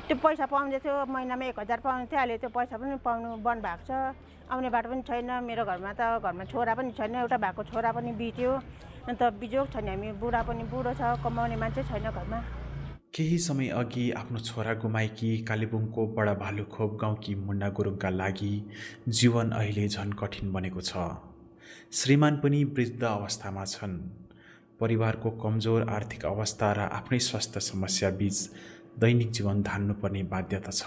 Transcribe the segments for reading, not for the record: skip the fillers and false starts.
त्यो पैसा पाउँदै थियो, महिनामा 1000 पाउँदै थियो। अहिले त्यो पैसा पनि पाउनु बन्द भएको छ। आउने बाटो पनि छैन। मेरो घरमा छोरा पनि छैन, एउटा भएको छोरा पनि बित्यो। अन्त बिजोग छ नि, हामी बुढो छ, कमाउने मान्छे छैन घरमा। केही समय अघि आफ्नो छोरा गुमाएकी कालेबुङको बडा भालुखोप गाउँकी मुन्ना गुरुङका लागि जीवन अहिले झन कठिन बनेको छ। श्रीमान पनि वृद्ध अवस्थामा छन्। परिवारको कमजोर आर्थिक अवस्था र आफ्नै स्वास्थ्य समस्या बीच दैनिक जीवन धान्नुपर्ने बाध्यता छ।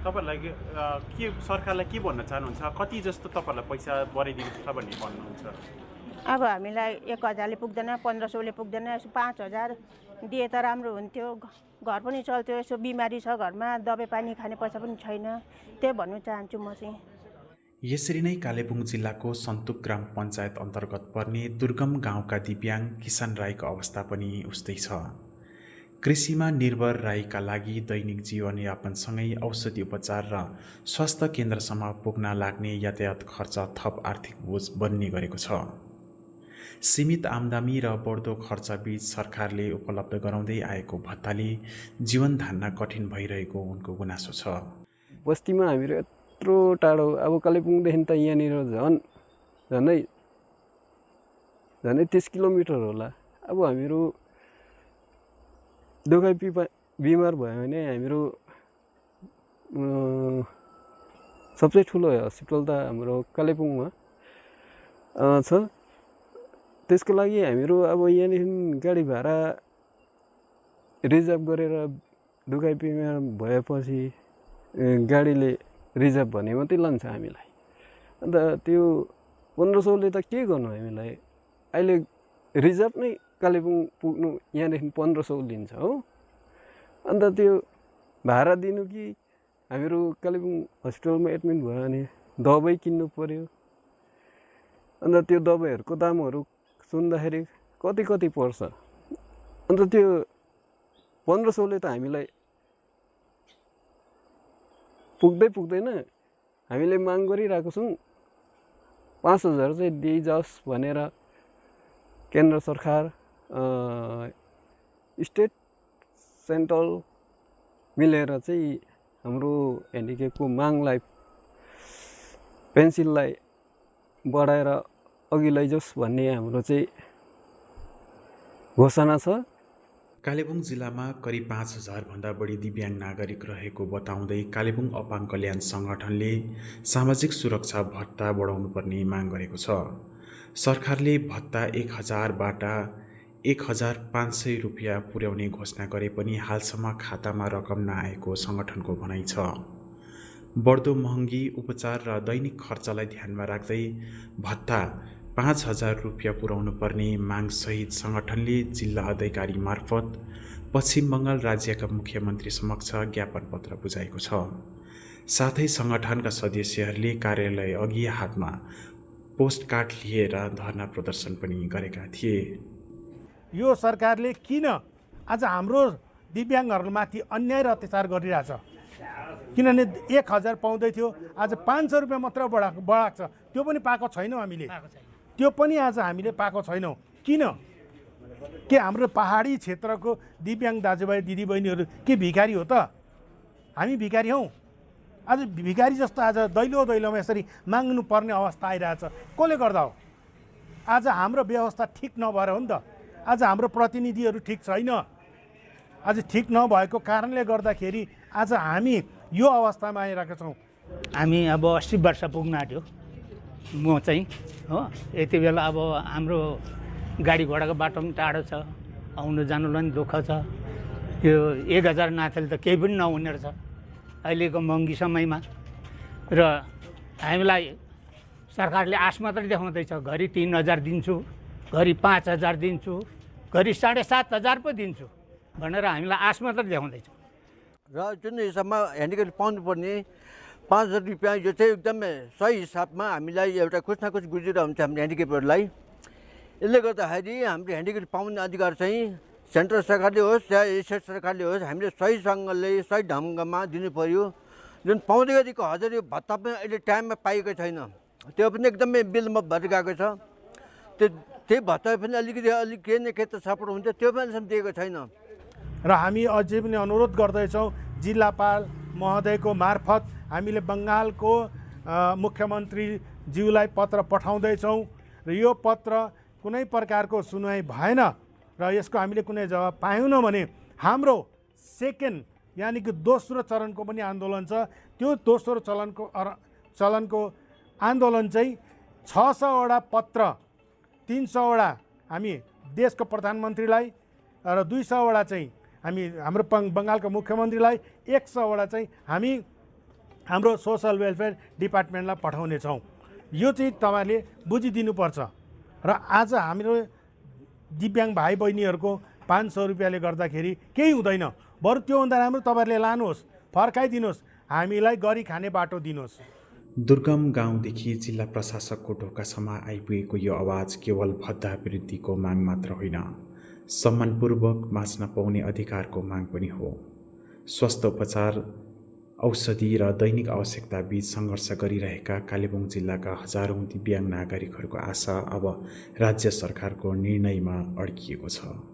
तपाईहरुलाई के सरकारलाई के भन्न चाहनुहुन्छ? कति जस्तो तपाईहरुलाई पैसा बढाइदिनुपर्छ भन्ने भन्नुहुन्छ? अब हामीलाई 1000ले पुग्दैन, 1500ले पुग्दैन, यसो 5000 दिए त राम्रो हुन्थ्यो। घर पनि चल्थ्यो, यसो बिमारी छ घरमा, दबाई पानी खाने पैसा पनि छैन। त्यही भन्नु चाहन्छु म चाहिँ। यसरी नै कालेबुङ जिल्लाको सन्तुक ग्राम पञ्चायत अन्तर्गत पर्ने दुर्गम गाउँका दिव्याङ किसान राईको अवस्था पनि उस्तै छ। कृषिमा निर्भर राईका लागि दैनिक जीवनयापनसँगै औषधि उपचार र स्वास्थ्य केन्द्रसम्म पुग्न लाग्ने यातायात खर्च थप आर्थिक बोझ बन्ने गरेको छ। सीमित आम्दानी र बढ्दो खर्चबीच सरकारले उपलब्ध गराउँदै आएको भत्ताले जीवन धान्न कठिन भइरहेको उनको गुनासो छ। बस्तीमा हामीहरू यत्रो टाढो, अब कालेबुङदेखि त यहाँनिर झन्डै 30 किलोमिटर होला। अब हामीहरू दुखाइ बिमार भयो भने हामीहरू सबसे ठुलो हस्पिटल त हाम्रो कालेबुङमा छ। त्यसको लागि हामीहरू अब यहाँदेखि गाडी भाडा रिजर्भ गरेर दुखाइ बिमार भएपछि गाडीले रिजर्भ भने मात्रै लान्छ हामीलाई। अन्त त्यो 1500ले त के गर्नु हामीलाई? अहिले रिजर्भ नै कालेबुङ पुग्नु यहाँदेखि 1500 लिन्छ हो। अन्त त्यो भाडा दिनु कि हामीहरू कालेबुङ हस्पिटलमा एडमिट भयो भने दबाई किन्नु पर्यो। अन्त त्यो दबाईहरूको दामहरू सुन्दाखेरि कति पर्छ। अन्त त्यो 1500ले त हामीलाई पुग्दैन। हामीले माग गरिरहेको छौँ 5000 चाहिँ दिइजाओस् भनेर। केन्द्र सरकार, स्टेट, सेन्ट्रल मिलेर चाहिँ हाम्रो ह्यान्डिक्यापको मागलाई, पेन्सनलाई बढाएर अघि लैजाओस् भन्ने हाम्रो चाहिँ घोषणा छ। कालेबुङ जिल्लामा करिब 5000 भन्दा बढी दिव्याङ नागरिक रहेको बताउँदै कालेबुङ अपाङ कल्याण सङ्गठनले सामाजिक सुरक्षा भत्ता बढाउनुपर्ने माग गरेको छ। सरकारले भत्ता 1000बाट 1500 रुपियाँ पुर्याउने घोषणा गरे पनि हालसम्म खातामा रकम नआएको सङ्गठनको भनाइ छ। बढ्दो महँगी, उपचार र दैनिक खर्चलाई ध्यानमा राख्दै भत्ता 5000 रुपियाँ पुर्याउनु पर्ने मागसहित सङ्गठनले जिल्ला अधिकारी मार्फत पश्चिम बङ्गाल राज्यका मुख्यमन्त्री समक्ष ज्ञापन पत्र बुझाएको छ। साथै सङ्गठनका सदस्यहरूले कार्यालय अघि हातमा पोस्ट कार्ड लिएर धरना प्रदर्शन पनि गरेका थिए। यो सरकारले किन आज हाम्रो दिव्याङ्गहरूमाथि अन्याय र अत्याचार गरिरहेछ? किनभने 1000 पाउँदै थियो, आज 500 रुपियाँ मात्र बढाएको छ। त्यो पनि पाएको छैनौँ हामीले। छैनौँ। किन? के हाम्रो पहाडी क्षेत्रको दिव्याङ्ग दाजुभाइ दिदीबहिनीहरू के भिखारी हो त? हामी भिखारी हौँ? आज भिखारी जस्तो आज दैलोमा यसरी माग्नु पर्ने अवस्था आइरहेछ। कसले गर्दा हो? आज हाम्रो व्यवस्था ठिक नभएर हो नि त। आज हाम्रो प्रतिनिधिहरू ठिक छैन। आज ठिक नभएको कारणले गर्दाखेरि आज हामी यो अवस्थामा आइरहेका छौँ। हामी अब 80 वर्ष पुग्न आँट्यो म चाहिँ हो। यति बेला अब हाम्रो गाडी घोडाको बाटो पनि टाढो छ, आउनु जानुलाई पनि दुःख छ। यो 1000 नाथेले त केही पनि नहुने रहेछ अहिलेको महँगी समयमा। र हामीलाई सरकारले आश मात्रै देखाउँदैछ। घरि 3000 दिन्छु, घरि 5000 दिन्छु, घरि 7500 पो दिन्छु भनेर हामीलाई आश मात्रै देखाउँदैछ। र जुन हिसाबमा ह्यान्डिक्याप पाउनुपर्ने 5000 रुपियाँ, यो चाहिँ एकदमै सही हिसाबमा हामीलाई एउटा कुछ न कुछ गुजिरहेको हुन्छ हाम्रो ह्यान्डिक्यापहरूलाई। यसले गर्दाखेरि हाम्रो ह्यान्डिक्याप पाउने अधिकार चाहिँ सेन्ट्रल सरकारले होस् या स्टेट सरकारले होस्, हामीले सहीसँगले सही ढङ्गमा दिनु पर्यो। जुन पाउँदै गरेको 1000 भत्ता पनि अहिले टाइममा पाएको छैन। त्यो पनि एकदमै बिलमा भएर गएको छ। त्यही भत्ता पनि अलिक के न के त सपोर्ट हुन्छ, त्यो पनि अहिलेसम्म दिएको छैन। र हामी अझै पनि अनुरोध गर्दैछौँ जिल्लापाल महोदयको मार्फत हामीले बङ्गालको मुख्यमन्त्रीज्यूलाई पत्र पठाउँदैछौँ र यो पत्र कुनै प्रकारको सुनवाई भएन र यसको हामीले कुनै जवाब पाएनौँ भने हाम्रो सेकेन्ड यानि कि दोस्रो चरणको पनि आन्दोलन छ। त्यो दोस्रो चलनको आन्दोलन चाहिँ 600वटा पत्र 300वटा हामी देशको प्रधानमन्त्रीलाई र 200वटा चाहिँ हामी हाम्रो बङ्गालको मुख्यमन्त्रीलाई 100वटा चाहिँ हामी हाम्रो सोसल वेलफेयर डिपार्टमेन्टलाई पठाउनेछौँ। यो चाहिँ तपाईँले बुझिदिनुपर्छ। र आज हाम्रो दिव्याङ्ग भाइ बहिनीहरूको 500 रुपियाँले गर्दाखेरि केही हुँदैन, बरु त्योभन्दा राम्रो तपाईँहरूले लानुहोस्, फर्काइदिनुहोस्, हामीलाई गरी खाने बाटो दिनुहोस्। दुर्गम गाउँदेखि जिल्ला प्रशासकको ढोकासम्म आइपुगेको यो आवाज केवल भत्ता वृद्धिको माग मात्र होइन, सम्मानपूर्वक बाँच्न पाउने अधिकारको माग पनि हो। स्वास्थ्य उपचार, औषधि र दैनिक आवश्यकता बीच सङ्घर्ष गरिरहेका कालेबुङ जिल्लाका हजारौँ दिव्याङ्ग नागरिकहरूको आशा अब राज्य सरकारको निर्णयमा अड्किएको छ।